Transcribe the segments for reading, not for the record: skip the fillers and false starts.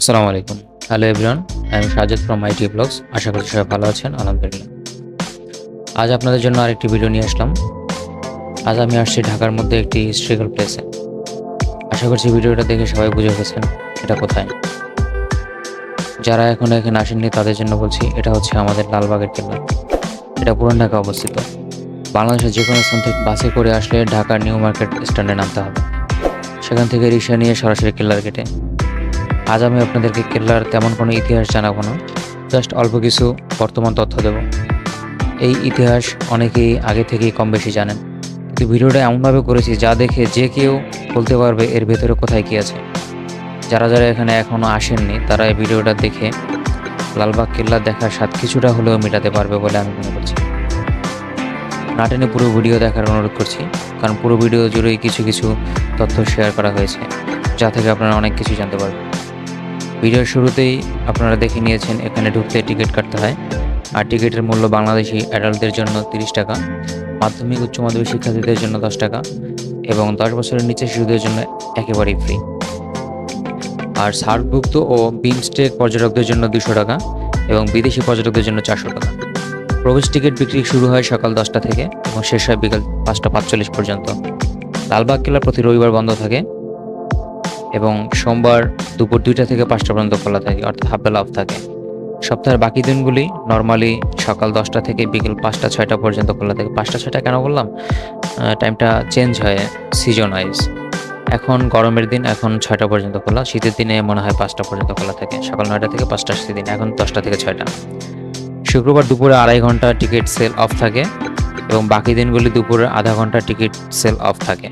আসসালামু আলাইকুম। Hello everyone, I am Sajjad from mighty blogs. আশা করছি সবাই ভালো আছেন, আলহামদুলিল্লাহ। আজ আপনাদের জন্য আরেকটি ভিডিও নিয়ে আসলাম। আজ আমি আসছি ঢাকার মধ্যে একটি হিস্ট্রিক্যাল প্লেসে। আশা করছি ভিডিওটা দেখে সবাই বুঝে গেছেন এটা কোথায়। যারা এখনো এখানে আসেননি তাদের জন্য বলছি, এটা হচ্ছে আমাদের লালবাগের কেল্লা। এটা পুরান ঢাকা অবস্থিত। বাংলাদেশের যে কোনো স্থান থেকে বাসে করে আসলে ঢাকার নিউ মার্কেট স্ট্যান্ডে নামতে হবে। সেখান থেকে রিক্সা নিয়ে সরাসরি কেল্লার গেটে। আজ আমি আপনাদেরকে কেল্লার তেমন কোনো ইতিহাস জানাবো না, জাস্ট অল্প কিছু বর্তমান তথ্য দেব। এই ইতিহাস অনেকেই আগে থেকেই কম বেশি জানেন, কিন্তু ভিডিওটা এমনভাবে করেছি যা দেখে যে কেউ বলতে পারবে এর ভেতরে কোথায় কী আছে। যারা যারা এখানে এখনও আসেননি তারা এই ভিডিওটা দেখে লালবাগ কেল্লা দেখার স্বাদ কিছুটা হলেও মেটাতে পারবে বলে আমি মনে করছি। না টেনে পুরো ভিডিও দেখার অনুরোধ করছি, কারণ পুরো ভিডিও জুড়েই কিছু কিছু তথ্য শেয়ার করা হয়েছে যা থেকে আপনারা অনেক কিছু জানতে পারবেন। ভিডিওর শুরুতেই আপনারা দেখে নিয়েছেন এখানে ঢুকতে টিকিট কাটতে হয়, আর টিকিটের মূল্য বাংলাদেশি অ্যাডাল্টদের জন্য 30 টাকা, মাধ্যমিক উচ্চ মাধ্যমিক শিক্ষার্থীদের জন্য 10 টাকা এবং 10 বছরের নিচে শিশুদের জন্য একেবারেই ফ্রি। আর সার্কভুক্ত ও বিমস্টেক পর্যটকদের জন্য 200 টাকা এবং বিদেশি পর্যটকদের জন্য 400 টাকা। প্রবেশ টিকিট বিক্রি শুরু হয় সকাল 10টা থেকে এবং শেষ হয় বিকাল 5টা 45 পর্যন্ত। লালবাগ কেল্লা প্রতি রবিবার বন্ধ থাকে এবং সোমবার দুপুর 2টা থেকে 5টা পর্যন্ত খোলা থাকে, অর্থাৎ হাফ বেলা অফ থাকে। সপ্তাহের বাকি দিনগুলি নর্মালি সকাল 10টা থেকে বিকেল 5টা 6টা পর্যন্ত খোলা থাকে। 5টা 6টা কেন বললাম, টাইমটা চেঞ্জ হয় সিজন ওয়াইজ। এখন গরমের দিন, এখন 6টা পর্যন্ত খোলা। শীতের দিনে মনে হয় 5টা পর্যন্ত খোলা থাকে, সকাল 9টা থেকে 5টা দিন, এখন 10টা থেকে 6টা। শুক্রবার দুপুরে 2.5 ঘন্টা টিকিট সেল অফ থাকে এবং বাকি দিনগুলি দুপুরে আধা ঘন্টা টিকিট সেল অফ থাকে।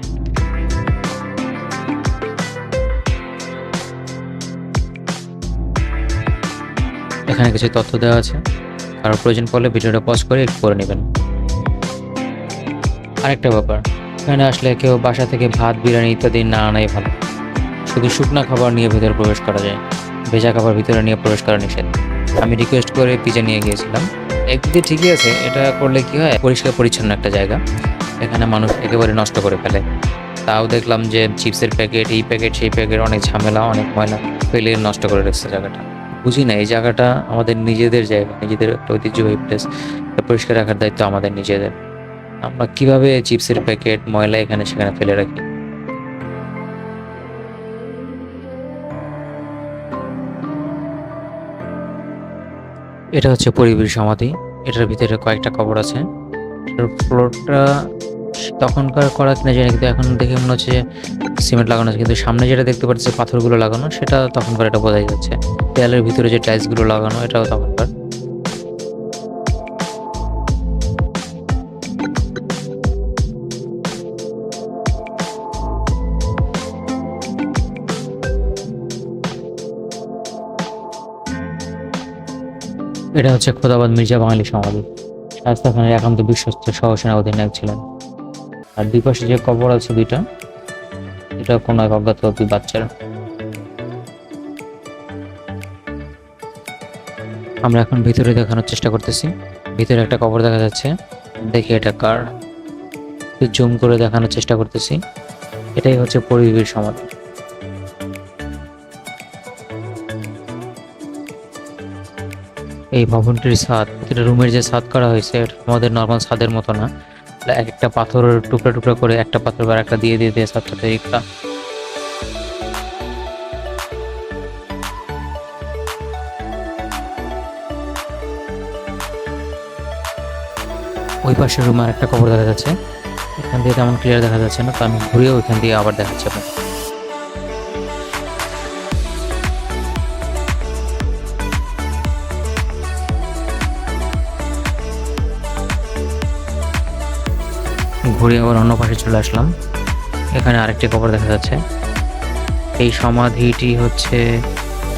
এখানে কিছু তথ্য দেওয়া আছে, কারো প্রয়োজন পড়লে ভিডিওটা পজ করে একটু পড়ে নেবেন। আরেকটা ব্যাপার, এখানে আসলে কেউ বাসা থেকে ভাত বিরিয়ানি ইত্যাদি না আনাই ভালো। শুধু শুকনা খাবার নিয়ে ভেতরে প্রবেশ করা যায়, ভেজা খাবার ভিতরে নিয়ে প্রবেশ করা নিষেধ। আমি রিকোয়েস্ট করে পিজা নিয়ে গিয়েছিলাম। একদিকে ঠিকই আছে, এটা করলে কি হয়, পরিষ্কার পরিচ্ছন্ন একটা জায়গা, এখানে মানুষ একেবারে নষ্ট করে ফেলে। তাও দেখলাম যে চিপসের প্যাকেট, এই প্যাকেট সেই প্যাকেট, অনেক ঝামেলা, অনেক ময়লা ফেলে নষ্ট করে রেখেছে জায়গাটা। বুঝি না, এই জায়গাটা আমাদের নিজেদের জায়গা, নিজেদের একটা ঐতিহ্যবাহী প্লেস, পরিষ্কার রাখার দায়িত্ব আমাদের নিজেদের। আমরা কিভাবে চিপসের প্যাকেট ময়লা এখানে সেখানে ফেলে রাখি। এটা হচ্ছে পরিবীর সমাধি। এটার ভিতরে কয়েকটা কবর আছে। এটার ফ্লোরটা তখনকার করা কিনা জানি, কিন্তু এখন দেখে মনে হচ্ছে সিমেন্ট লাগানো আছে, কিন্তু সামনে যেটা দেখতে পাচ্ছি পাথরগুলো লাগানো, সেটা তখনকার, এটা বোঝাই যাচ্ছে। দেয়ালের ভিতরে যে টাইলসগুলো লাগানো, এটাও তখনকার। এটা হচ্ছে খোদাবাদ মির্জা বাঙালি সমাধি। শায়েস্তা খানের একান্ত বিশ্বস্ত সহসেনা অধিনায়ক ছিলেন। আর দুই পাশে যে কবর আছে দুইটা, এটা কোনো এক অজ্ঞাত দুই বাচ্চার। আমরা এখন ভিতরে দেখানোর চেষ্টা করতেছি। ভিতরে একটা কবর দেখা যাচ্ছে, দেখি এটা কার, জুম করে দেখানোর চেষ্টা করতেছি। এটাই হচ্ছে পরিবীর সমাধি। এই ভবনটির ছাদ, প্রতিটা রুমের যে ছাদ করা হয়েছে, এটা আমাদের নর্মাল ছাদের মতো না। এক একটা পাথরের টুকরা টুকরা করে, একটা পাথর বার একটা দিয়ে দিয়ে দিয়ে ছাদটা তৈরি করা। ওই পাশের রুমে একটা কবর দেখা যাচ্ছে, এখান দিয়ে তেমন ক্লিয়ার দেখা যাচ্ছে না, তো আমি ঘুরিয়ে ওইখান দিয়ে আবার দেখাচ্ছি আপনাকে। ঘুরে আবার অন্য পাশে চলে আসলাম। এখানে আরেকটি কবর দেখা যাচ্ছে। এই সমাধিটি হচ্ছে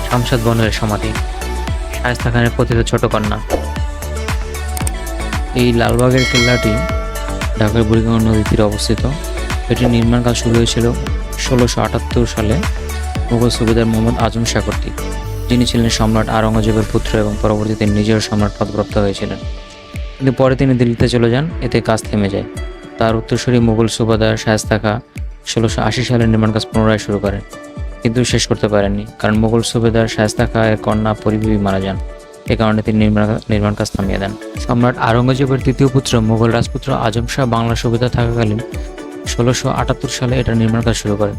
শামশাদ বনের সমাধি, শায়েস্তা খানের কথিত ছোট কন্যা। এই লালবাগের কেল্লাটি ঢাকার বুড়িগঙ্গা নদীর তীরে অবস্থিত। এটির নির্মাণ কাজ শুরু হয়েছিল 1678 সালে মুঘল সুবেদার মোহাম্মদ আজম শাহ কর্তৃক, যিনি ছিলেন সম্রাট আওরঙ্গজেবের পুত্র এবং পরবর্তীতে নিজের সম্রাট পদপ্রাপ্ত হয়েছিলেন। কিন্তু পরে তিনি দিল্লিতে চলে যান, এতে কাজ থেমে যায়। তার উত্তরসূরি মুঘল সুবেদার শায়েস্তা খাঁ 1680 সালে নির্মাণ কাজ পুনরায় শুরু করেন। কিন্তু শেষ করতে পারেননি, কারণ মুঘল সুবেদার শায়েস্তা খাঁয়ের কন্যা পরিবীবী মারা যান। এ কারণে তিনি নির্মাণ কাজ থামিয়ে দেন। সম্রাট আওরঙ্গজেবের তৃতীয় পুত্র মুঘল রাজপুত্র আজম শাহ বাংলার সুবেদার থাকাকালীন 1678 সালে এটার নির্মাণ কাজ শুরু করেন।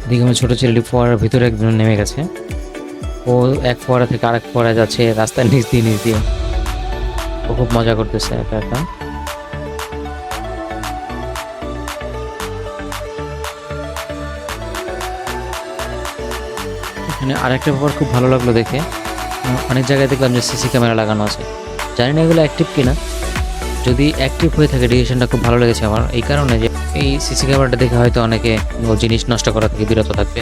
এদিকে আমার ছোট ছেলেটি ফোয়ারার ভিতরে একদম নেমে গেছে। ও এক ফোয়ারা থেকে আরেক ফোয়ারায় যাচ্ছে রাস্তার নিচ দিয়ে। ও খুব মজা করতেছে একা একা। এখানে আরেকটা ব্যাপার খুব ভালো লাগলো দেখে, অনেক জায়গায় দেখলাম যে সিসি ক্যামেরা লাগানো আছে। জানি না এগুলো অ্যাক্টিভ কিনা, যদি অ্যাক্টিভ হয়ে থাকে ডিসিশনটা খুব ভালো লেগেছে আমার, এই কারণে যে এই সিসি ক্যামেরাটা দেখে হয়তো অনেকে জিনিস নষ্ট করা থেকে বিরত থাকবে।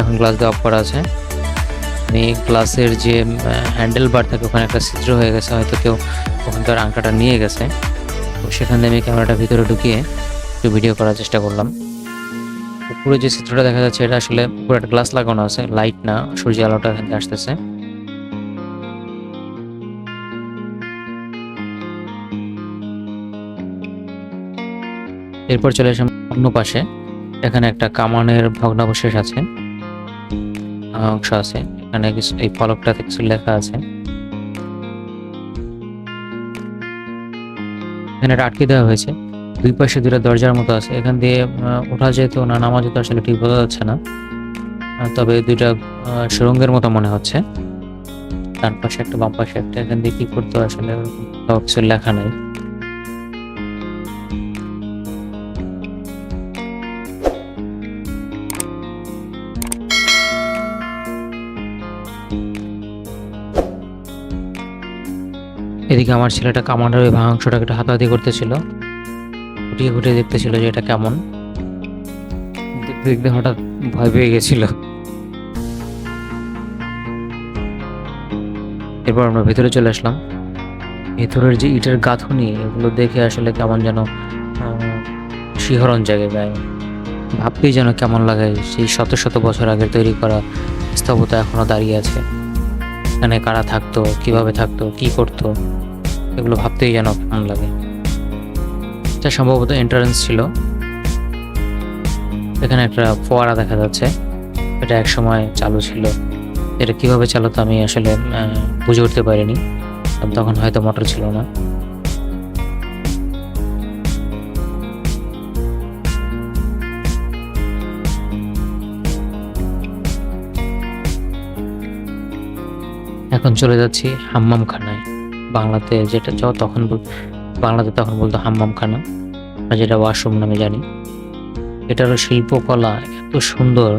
এখন গ্লাস দিয়ে অফ করা আছে। এই গ্লাসের যে হ্যান্ডেল বার থাকে ওখানে একটা ছিদ্র হয়ে গেছে, হয়তো কেউ ওখানকার আংটাটা নিয়ে গেছে। তো সেখান থেকে আমি ক্যামেরাটা ভিতরে ঢুকিয়ে একটু ভিডিও করার চেষ্টা করলাম। উপরে যে চিত্রটা দেখা যাচ্ছে এটা আসলে পুরো একটা গ্লাস লাগানো আছে, লাইট না, সূর্য আলোটা এখান থেকে আসতেছে। এরপর চলে আসলাম অন্য পাশে। এখানে একটা কামানের ভগ্নাবশেষ আছে, অংশ আছে। এখানে কিছু এই ফলকটাতে কিছু লেখা আছে। এখানে আটকে দেওয়া হয়েছে, দুই পাশে দুটো দরজার মতো আছে। এখান দিয়ে ওঠা যেত না নামা যেত আসলে ঠিক বোঝা যাচ্ছে না, তবে দুইটা সুড়ঙ্গের মতো মনে হচ্ছে। ডান পাশে একটা বাম পাশে একটা, এখান দিয়ে কি করতে আসলে কিছু লেখা নেই। এদিকে আমার ছেলেটা কামানের ওই ভাঙাংশটাকে একটা হাতাহাতি করতেছিল, ফুটিয়ে ফুটিয়ে দেখতেছিল যে এটা কেমন। দেখতে দেখতে হঠাৎ ভয় পেয়ে গেছিল। এরপর আমরা ভেতরে চলে আসলাম। ভেতরের যে ইটের গাঁথনি এগুলো দেখে আসলে কেমন যেন শিহরণ জাগে গায়ে, ভাবতেই যেন কেমন লাগে সেই শত শত বছর আগের তৈরি করা স্থাপত্য এখনো দাঁড়িয়ে আছে। এখানে কারা থাকতো, কিভাবে থাকতো, কি করতো, এগুলো ভাবতেই যেন কেমন লাগে। এটা সম্ভবত এন্ট্রান্স ছিল। এখানে একটা ফোয়ারা দেখা যাচ্ছে, এটা এক সময় চালু ছিল। এটা কিভাবে চালাতো আমি আসলে বুঝে উঠতে পারিনি, তখন হয়তো মোটর ছিল না। এখন চলে যাচ্ছি হাম্মামখানায়। বাংলাতে যেটা বাংলাতে তখন বলতো হাম্মামখানা, যেটা ওয়াশরুম নামে জানি। এটারও শিল্পকলা এত সুন্দর,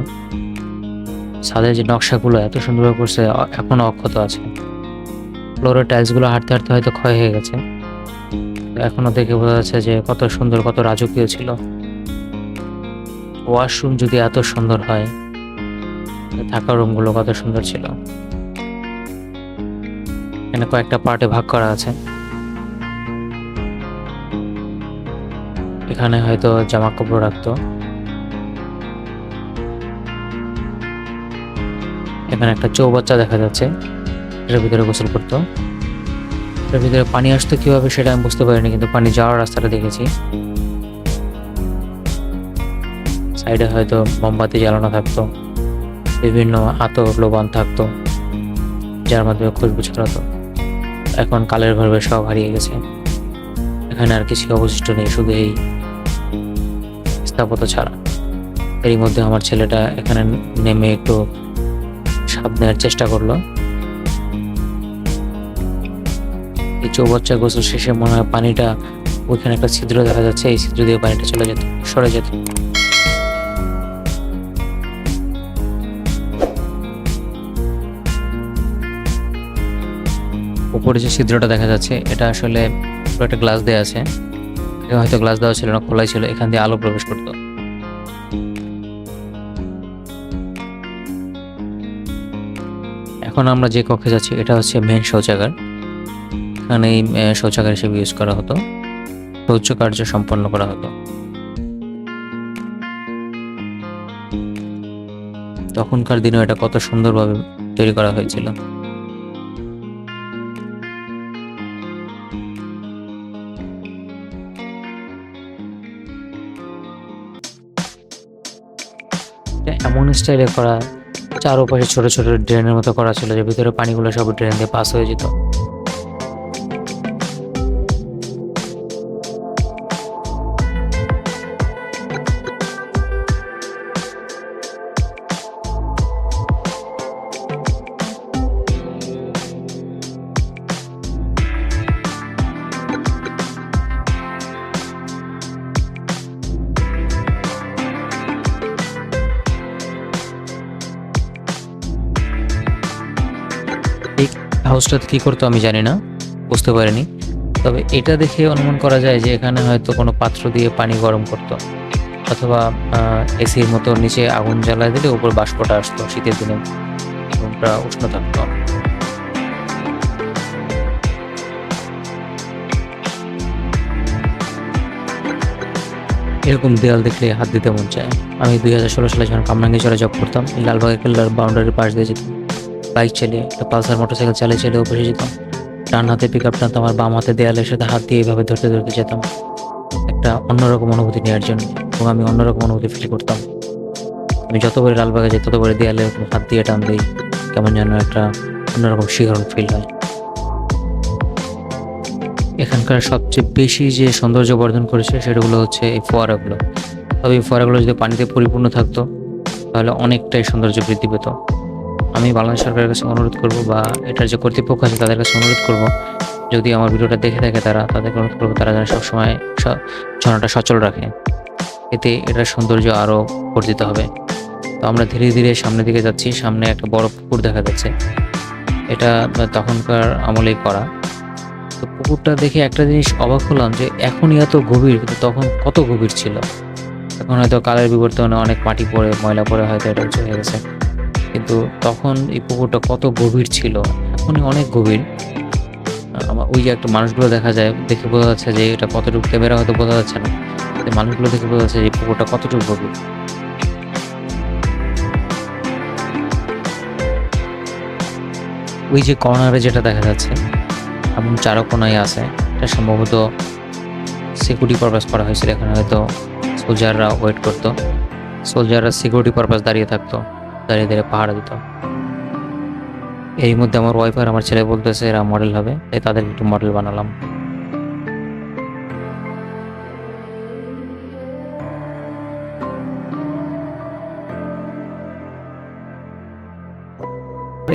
ছাদের যে নকশাগুলো এত সুন্দর করছে, এখনো অক্ষত আছে। ফ্লোরের টাইলসগুলো হাঁটতে হাঁটতে হয়তো ক্ষয় হয়ে গেছে, এখনো দেখে বোঝা যাচ্ছে যে কত সুন্দর, কত রাজকীয় ছিল। ওয়াশরুম যদি এত সুন্দর হয়, থাকার রুমগুলো কত সুন্দর ছিল। এখানে কয়েকটা পার্টে ভাগ করা আছে। এখানে হয়তো জামা কাপড় রাখতো। এখানে একটা চৌবাচ্চা দেখা যাচ্ছে, এটার ভিতরে গোসল করতো। এটার ভিতরে পানি আসতো কিভাবে সেটা আমি বুঝতে পারিনি, কিন্তু পানি যাওয়ার রাস্তাটা দেখেছি। সাইডে হয়তো মোমবাতি জ্বালানো থাকতো, বিভিন্ন আতর লোবান থাকতো, যার মাধ্যমে খুশবু ছড়াতো। এখন কালের গর্ভে সব হারিয়ে গেছে, এখানে আর কিছু অবশিষ্ট নেই, শুধু এই স্থাপত্য ছাড়া। এরই মধ্যে আমার ছেলেটা এখানে নেমে একটু স্বাদ নেওয়ার চেষ্টা করলো। এই চৌবাচ্চা গোসল শেষে মনে হয় পানিটা, ওইখানে একটা ছিদ্র দেখা যাচ্ছে, এই ছিদ্র দিয়ে পানিটা চলে যেত, সরে যেত। উপরে যে ছিদ্রটা দেখা যাচ্ছে এটা আসলে একটা গ্লাস দেওয়া আছে, হয়তো গ্লাস দেওয়া ছিল না, খোলাই ছিল, এখান দিয়ে আলো প্রবেশ করতো। এখন আমরা যে কক্ষে যাচ্ছি এটা হচ্ছে মেন শৌচাগার। এখানে এই শৌচাগার হিসেবে ইউজ করা হতো, শৌচ কার্য সম্পন্ন করা হতো। তখনকার দিনেও এটা কত সুন্দরভাবে তৈরি করা হয়েছিল। এটা এমন স্টাইলে করা, চারপাশে ছোট ছোট ড্রেনের মতো করা ছিল, যে ভিতরে পানিগুলো সব ড্রেন দিয়ে পাস হয়ে যেত। এই হাউসটাতে কি করতো আমি জানি না, বুঝতে পারিনি। তবে এটা দেখে অনুমান করা যায় যে এখানে হয়তো কোনো পাত্র দিয়ে পানি গরম করতো, অথবা এসির মতো নিচে আগুন জ্বালায় দিলে উপর বাষ্পটা আসতো, শীতের দিনে রুমটা উষ্ণ থাকতো। এরকম দেয়াল দেখলে হাত দিতে মন চায়। আমি 2016 সালে যখন কামরাঙ্গীরচরে জব করতাম, এই লালবাগের কেল্লার বাউন্ডারির পাশ দিয়ে যেতাম বাইক চালিয়ে, একটা পালসার মোটরসাইকেল চালিয়ে চালিয়ে বসে যেতাম। ডান হাতে পিক আপ টানতাম আর বাম হাতে দেয়ালের সাথে হাত দিয়ে এইভাবে ধরতে ধরতে যেতাম, একটা অন্যরকম অনুভূতি নেওয়ার জন্য। এবং আমি অন্যরকম অনুভূতি ফিল করতাম। আমি যতবারই লালবাগে যাই ততবারই দেয়ালে হাত দিয়ে টান দিই, কেমন যেন একটা অন্যরকম শিহরণ ফিল হয়। এখানকার সবচেয়ে বেশি যে সৌন্দর্য বর্ধন করেছে সেটাগুলো হচ্ছে এই ফোয়ারাগুলো। তবে এই ফোয়ারাগুলো যদি পানিতে পরিপূর্ণ থাকতো তাহলে অনেকটাই সৌন্দর্য বৃদ্ধি পেত। আমি বাংলাদেশ সরকারের কাছে অনুরোধ করব, বা এটার যে কর্তৃপক্ষ আছে তাদের কাছে অনুরোধ করব, যদি আমার ভিডিওটা দেখে থাকে তাদেরকে অনুরোধ করবো তারা যেন সবসময় ঝর্ণাটা সচল রাখে, এতে এটার সৌন্দর্য আরও বর্ধিত হবে। তো আমরা ধীরে ধীরে সামনের দিকে যাচ্ছি, সামনে একটা বড় পুকুর দেখা যাচ্ছে, এটা তখনকার আমলেই করা। তো পুকুরটা দেখে একটা জিনিস অবাক হলাম যে এখনই এত গভীর, কিন্তু তখন কত গভীর ছিল। এখন হয়তো কালের বিবর্তনে অনেক মাটি পড়ে ময়লা পড়ে হয়তো এটা উঁচু হয়ে গেছে, কিন্তু তখন এই পুকুরটা কত গভীর ছিল, এখনই অনেক গভীর। আমার ওই যে একটা মানুষগুলো দেখা যায়, দেখে বোঝা যাচ্ছে যে এটা কতটুকু, ক্যামেরা হয়তো বোঝা যাচ্ছে না, মানুষগুলো দেখে বোঝা যাচ্ছে যে পুকুরটা কতটুকু গভীর। ওই যে কর্নারে যেটা দেখা যাচ্ছে এমন চারকোনায় আছে, এটা সম্ভবত সিকিউরিটি পারপাস করা হয়েছিল। এখানে হয়তো সোলজাররা ওয়েট করতো, সোলজাররা সিকিউরিটি পারপাস দাঁড়িয়ে থাকতো, দাঁড়িয়ে দাঁড়িয়ে পাহারা দিত। এই মধ্যে আমার ওয়াইফ আর আমার ছেলে বলতেছে এরা মডেল হবে, তাই তাদের একটু মডেল বানালাম।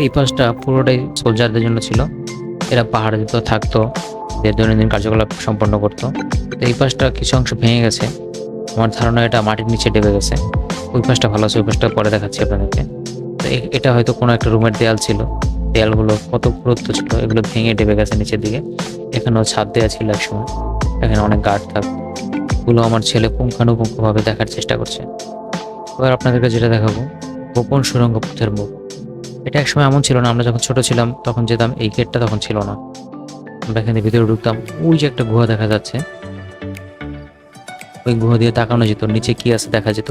এই পাশটা পুরোটাই সোলজারদের জন্য ছিল, এরা পাহাড়ে দিত, থাকতো, এদের দৈনন্দিন কার্যকলাপ সম্পন্ন করতো। তো এই পাশটা কিছু অংশ ভেঙে গেছে, আমার ধারণা এটা মাটির নিচে ডেবে গেছে। ওই পাশটা ভালো আছে, ওই পাশটা পরে দেখাচ্ছি আপনাদেরকে। তো এটা হয়তো কোনো একটা রুমের দেয়াল ছিল, দেয়ালগুলো কত পুরুত্ব ছিল, এগুলো ভেঙে ডেবে গেছে নিচের দিকে। এখানেও ছাদ দেওয়া ছিল একসময়, এখানে অনেক গার্ড থাকতো। এগুলো আমার ছেলে পুঙ্খানুপুঙ্খভাবে দেখার চেষ্টা করছে। এবার আপনাদেরকে যেটা দেখাবো, গোপন সুড়ঙ্গ পথের মুখ। এটা একসময় এমন ছিল না, আমরা যখন ছোট ছিলাম তখন যেতাম, এই গেটটা তখন ছিল না, আমরা এখানে ভিতরে ঢুকতাম। ওই যে একটা গুহা দেখা যাচ্ছে, ওই গুহা দিয়ে তাকানো যেত, নিচে কি আছে দেখা যেত।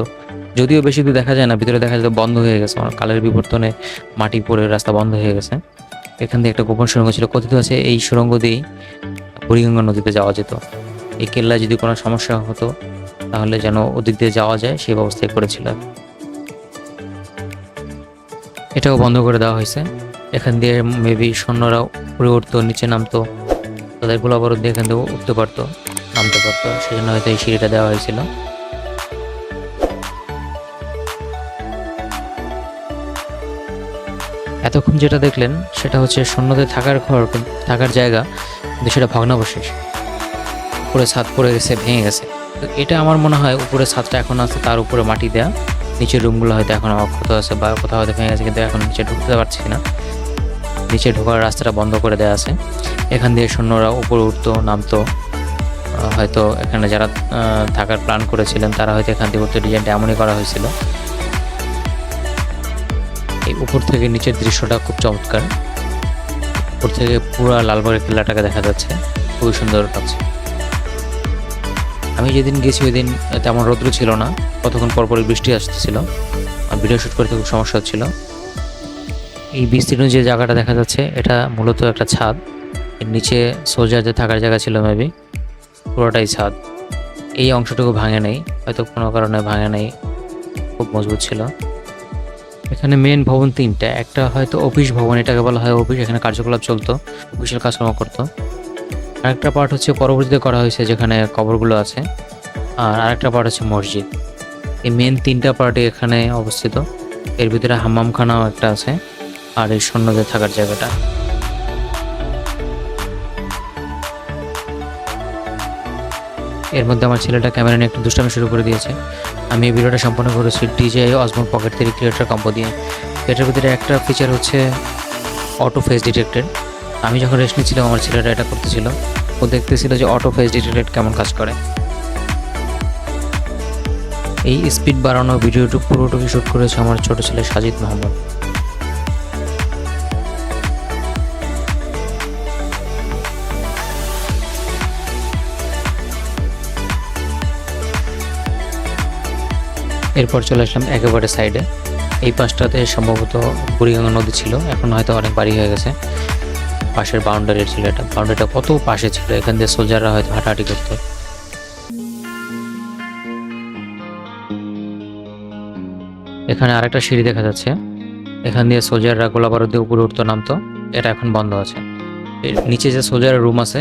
যদিও বেশি দূর দেখা যায় না, ভিতরে দেখা যেত বন্ধ হয়ে গেছে, কালের বিবর্তনে মাটি পড়ে রাস্তা বন্ধ হয়ে গেছে। এখান দিয়ে একটা গোপন সুড়ঙ্গ ছিল, কথিত আছে এই সুড়ঙ্গ দিয়েই বুড়িগঙ্গা নদীতে যাওয়া যেত। এই কেল্লায় যদি কোনো সমস্যা হতো তাহলে যেন ওদিক দিয়ে যাওয়া যায় সেই ব্যবস্থাই করেছিল। এটাও বন্ধ করে দেওয়া হয়েছে। এখান দিয়ে মেবি সৈন্যরা উপরে উঠতো, নিচে নামতো, তাদের গোলাবারুদ দিয়ে এখান থেকে উঠতে পারতো, নামতে পারতো, সেজন্য হয়তো এই সিঁড়িটা দেওয়া হয়েছিল। এতক্ষণ যেটা দেখলেন সেটা হচ্ছে সৈন্যদের থাকার ঘর, থাকার জায়গা, কিন্তু সেটা ভগ্নাবশেষ। উপরে ছাদ পড়ে গেছে, ভেঙে গেছে। তো এটা আমার মনে হয় উপরে ছাদটা এখন আছে, তার উপরে মাটি দেয়া, নিচের রুমগুলো হয়তো এখন অক্ষত আছে বা কোথাও হয়তো ভেঙে গেছে, কিন্তু এখন নিচে ঢুকতে পারছি না, নিচে ঢোকার রাস্তাটা বন্ধ করে দেওয়া আছে। এখান দিয়ে সৈন্যরা উপরে উঠতো, নামতো, হয়তো এখানে যারা থাকার প্ল্যান করেছিলেন তারা হয়তো এখান থেকে উঠতে, ডিজাইনটা এমনই করা হয়েছিল। এই উপর থেকে নিচের দৃশ্যটা খুব চমৎকার, উপর থেকে পুরো লালবাগের কেল্লাটাকে দেখা যাচ্ছে, খুবই সুন্দর লাগছে। আমি যেদিন গেছি ওই দিন তেমন রৌদ্র ছিল না, কতক্ষণ পরপরই বৃষ্টি আসতেছিল, ভিডিও শ্যুট করতে খুব সমস্যা হচ্ছিল। এই বিস্তীর্ণ যে জায়গাটা দেখা যাচ্ছে এটা মূলত একটা ছাদ, এর নিচে সোলজারদের থাকার জায়গা ছিল মেবি, পুরোটাই ছাদ। এই অংশটুকু ভাঙে নেই, হয়তো কোনো কারণে ভাঙে নেই, খুব মজবুত ছিল। এখানে মেন ভবন তিনটা, একটা হয়তো অফিস ভবন, এটাকে বলা হয় অফিস, এখানে কার্যকলাপ চলতো, অফিসিয়াল কাজকর্ম করতো। আরেকটা পার্ট হচ্ছে পরবর্তীতে করা হয়েছে যেখানে কবরগুলো আছে, আর আরেকটা পার্ট হচ্ছে মসজিদ। এই মেন তিনটা পার্টই এখানে অবস্থিত। এর ভিতরে হাম্মামখানাও একটা আছে, আর এই সৈন্যদের থাকার জায়গাটা। এর মধ্যে আমার ছেলেটা ক্যামেরা নিয়ে একটু দুষ্টামি শুরু করে দিয়েছে। আমি এই ভিডিওটা সম্পন্ন করেছি DJI Osmo Pocket 3 creator combo দিয়ে। এটার ভিতরে একটা ফিচার হচ্ছে অটো ফেস ডিটেক্টেড। আমি যখন রেস্ট নিচ্ছিলাম আমার ছেলেটা এটা করতেছিল, ও দেখতেছিল যে অটো ফেস ডিটেক্টেড কেমন কাজ করে। এই স্পিড বাড়ানো ভিডিওটি পুরোটুকু শ্যুট করেছে আমার ছোট ছেলে সাজিদ মোহাম্মদ। এরপর চলে আসলাম একেবারে সাইডে। এই পাশটাতে সম্ভবত বুড়িগঙ্গা নদী ছিল, এখন হয়তো অনেক বাড়ি হয়ে গেছে। পাশের বাউন্ডারি ছিল, এটা বাউন্ডারিটা কত পাশে ছিল, এখান দিয়ে সোলজাররা হয়তো হাঁটাহাঁটি করতো। এখানে আরেকটা সিঁড়ি দেখা যাচ্ছে, এখান দিয়ে সোলজাররা গোলা বারুদ দিয়ে উপরে উঠতো নামতো, এটা এখন বন্ধ আছে। এর নিচে যে সোলজারের রুম আছে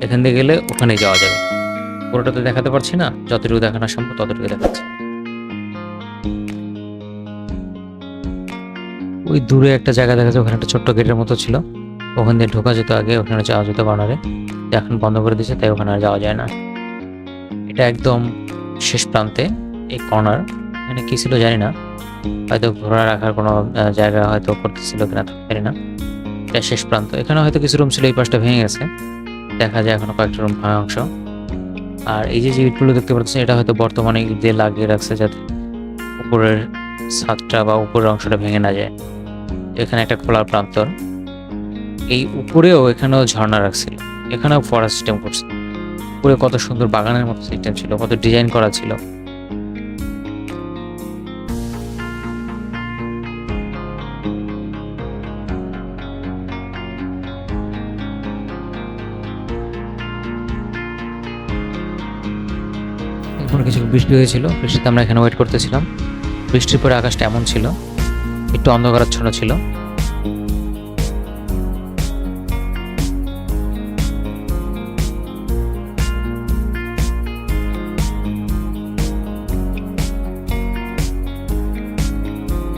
এখান দিয়ে গেলে ওখানে যাওয়া যাবে। পুরোটাতে দেখাতে পারছি না, যতটুকু দেখানো সম্ভব ততটুকু দেখাচ্ছি। ওই দূরে একটা জায়গা দেখা যাচ্ছে, ওখানে একটা ছোট্ট গেটের মতো ছিল, ওখান দিয়ে ঢোকা যেত আগে, ওখানে যাওয়া যেত কর্নারে, এখন বন্ধ করে দিয়েছে তাই ওখানে আর যাওয়া যায় না। এটা একদম শেষ প্রান্তে এই কর্নার, এখানে কি ছিল জানি না, হয়তো ঘোড়া রাখার কোনো জায়গা হয়তো করতেছিল কিনা জানি না। এটা শেষ প্রান্ত, এখানে হয়তো কিছু রুম ছিল, এই পাশটা ভেঙে গেছে, দেখা যায় এখনো কয়েকটা রুম ভাঙা অংশ। আর এই যে ইটগুলো দেখতে পাচ্ছেন এটা হয়তো বর্তমানে ইট দিয়ে লাগিয়ে রাখছে যাতে উপরের ছাদটা বা উপরের অংশটা ভেঙে না যায়। এখানে একটা খোলার প্রান্তর, এই উপরেও এখানেও ঝর্ণা রাখছিল, এখানেও ফরেস্ট সিস্টেম করছে, উপরে কত সুন্দর বাগানের মতো সিস্টেম ছিল, কত ডিজাইন করা ছিল। এখন কিছু বৃষ্টি হয়েছিল, বৃষ্টিতে আমরা এখানে ওয়েট করতেছিলাম। বৃষ্টির পরে আকাশটা এমন ছিল, একটু অন্ধকারাচ্ছন্ন ছিল।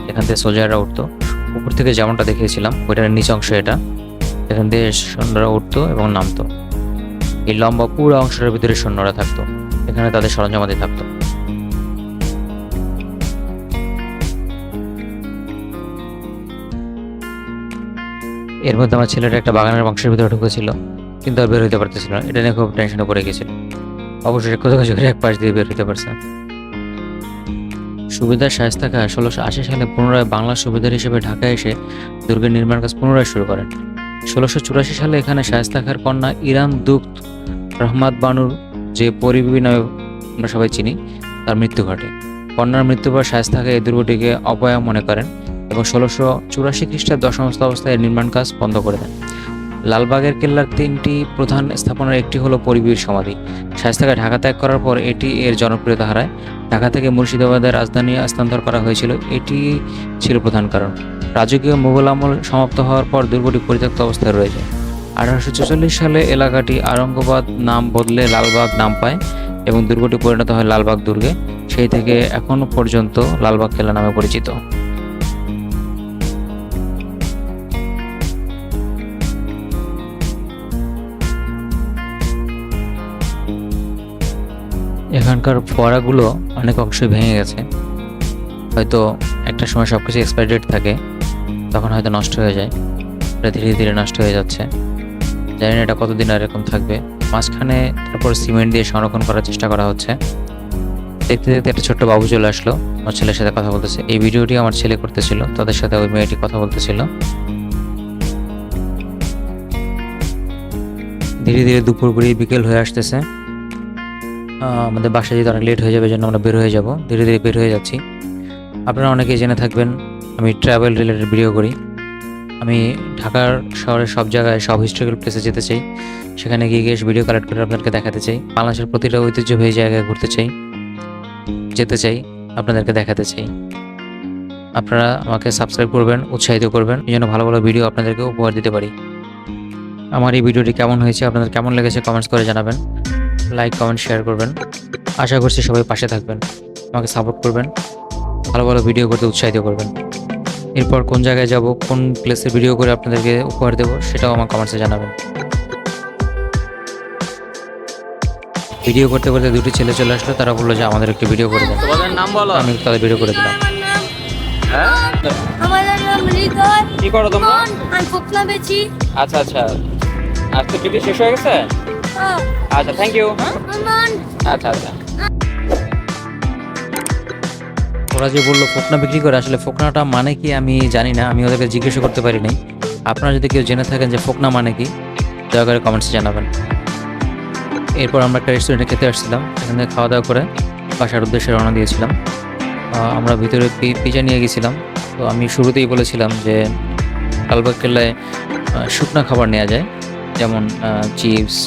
এখান থেকে সোলজাররা উঠতো, উপর থেকে যেমনটা দেখিয়েছিলাম ওইটার নিচ অংশ এটা, এখান দিয়ে সৈন্যরা উঠতো এবং নামতো। এই লম্বা পুরো অংশের ভিতরে সৈন্যরা থাকতো, এখানে তাদের সরঞ্জামাদি থাকতো। এর মধ্যে আমার ছেলেটা একটা বাগানের অংশের ভিতরে ঢুকেছিল, কিন্তু আর বের হইতে পারতেছিল না, এটা নিয়ে খুব টেনশনে পড়ে গেছিল। অবশ্যই কোথাও এক পাশ দিয়ে বের হইতে পারছে। সুবেদার শায়েস্তা খাঁ 1680 সালে পুনরায় বাংলার সুবেদার হিসেবে ঢাকায় এসে দুর্গের নির্মাণ কাজ পুনরায় শুরু করেন। 1684 সালে এখানে শায়েস্তা খাঁর কন্যা ইরান দুখত রহমাত বানুর, যে পরিবী নামে আমরা সবাই চিনি, তার মৃত্যু ঘটে। কন্যার মৃত্যুর পর শায়েস্তা খাঁ এই দুর্গটিকে অপয়া মনে করেন এবং 1684 খ্রিস্টাব্দে দশম অবস্থায় এর নির্মাণ কাজ বন্ধ করে দেন। লালবাগের কেল্লার তিনটি প্রধান স্থাপনার একটি হলো পরিবীর সমাধি। শায়েস্তা খাঁ ঢাকা ত্যাগ করার পর এটি এর জনপ্রিয়তা হারায়। ঢাকা থেকে মুর্শিদাবাদের রাজধানী স্থানান্তর করা হয়েছিল, এটি ছিল প্রধান কারণ। রাজকীয় মুঘল আমল সমাপ্ত হওয়ার পর দুর্গটি পরিত্যক্ত অবস্থায় রয়েছে। 1844 সালে এলাকাটি আরঙ্গবাদ নাম বদলে লালবাগ নাম পায় এবং দুর্গটি পরিণত হয় লালবাগ দুর্গে। সেই থেকে এখনো পর্যন্ত লালবাগ কেল্লা নামে পরিচিত। এখানকার ফোয়ারাগুলো অনেক অংশই ভেঙে গেছে, হয়তো একটা সময় সব কিছু এক্সপায়ারি ডেট থাকে, তখন হয়তো নষ্ট হয়ে যায়, এটা ধীরে ধীরে নষ্ট হয়ে যাচ্ছে। জানি না এটা কতদিন আর এরকম থাকবে। মাঝখানে তারপর সিমেন্ট দিয়ে সংরক্ষণ করার চেষ্টা করা হচ্ছে। দেখতে দেখতে একটা ছোট্ট বাবু চলে আসলো, আমার ছেলের সাথে কথা বলতেছে। এই ভিডিওটি আমার ছেলে করতেছিল, তাদের সাথে ওই মেয়েটি কথা বলতেছিল। ধীরে ধীরে দুপুর গড়িয়ে বিকেল হয়ে আসতেছে। আমাদের বাসায় যেতে অনেক লেট হয়ে যাবে, জন্য আমরা বের হয়ে যাব, ধীরে ধীরে বের হয়ে যাচ্ছি। আপনারা অনেকেই জেনে থাকবেন আমি ট্রাভেল রিলেটেড ভিডিও করি। আমি ঢাকার শহরের সব জায়গায় সব হিস্টোরিক্যাল প্লেসে যেতে চাই, সেখানে গিয়ে গিয়ে ভিডিও কালেক্ট করে আপনাদেরকে দেখাতে চাই। বাংলাদেশের প্রতিটা ঐতিহ্যবাহী জায়গায় ঘুরতে চাই, যেতে চাই, আপনাদেরকে দেখাতে চাই। আপনারা আমাকে সাবস্ক্রাইব করবেন, উৎসাহিত করবেন, এই জন্য ভালো ভালো ভিডিও আপনাদেরকে উপহার দিতে পারি। আমার এই ভিডিওটি কেমন হয়েছে, আপনাদের কেমন লেগেছে কমেন্টস করে জানাবেন। লাইক, কমেন্ট, শেয়ার করবেন। আশা করছি সবাই পাশে থাকবেন, আমাকে সাপোর্ট করবেন, ভালো ভালো ভিডিও করতে উৎসাহিত করবেন। এরপর কোন জায়গায় যাব, কোন প্লেসের ভিডিও করে আপনাদেরকে উপহার দেবো, সেটাও আমার কমেন্টসে জানাবেন। ভিডিও করতে করতে দুটি ছেলে চলে আসলো, তারা বললো যে আমাদের একটু ভিডিও করে দেন। তোমাদের নাম বলো। আমি তাদের ভিডিও করে দিলাম। হ্যাঁ, আমাদের নাম হৃদয়। কি করো তোমরা? আমি ফুকনা বেচি। আচ্ছা আচ্ছা, আজকে ডিউটি শেষ হয়ে গেছে? আচ্ছা, থ্যাংক ইউ। হ্যাঁ, আচ্ছা আচ্ছা। ওরা যে বললো ফোকনা বিক্রি করে, আসলে ফোকনাটা মানে কি আমি জানি না, আমি ওদেরকে জিজ্ঞাসা করতে পারি নাই। আপনারা যদি কেউ জেনে থাকেন যে ফোকনা মানে কি, দয়া করে কমেন্টসে জানাবেন। এরপর আমরা একটা রেস্টুরেন্টে খেতে আসছিলাম, সেখানে খাওয়া দাওয়া করে বাসার উদ্দেশ্যে রওনা দিয়েছিলাম। আমরা ভিতরে পিজা নিয়ে গেছিলাম। তো আমি শুরুতেই বলেছিলাম যে লালবাগ কেল্লায় শুকনা খাবার নেওয়া যায়, যেমন চিপস,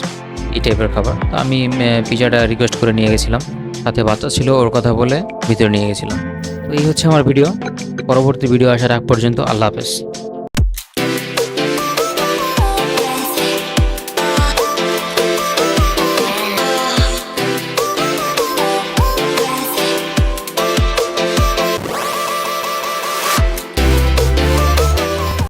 এই টাইপের খাবার। তো আমি পিজাটা রিকোয়েস্ট করে নিয়ে গেছিলাম, সাথে বাচ্চা ছিল, ওর কথা বলে ভিতরে নিয়ে গেছিলাম। তো এই হচ্ছে আমার ভিডিও। পরবর্তী ভিডিও আসার আগ পর্যন্ত আল্লাহ হাফেজ।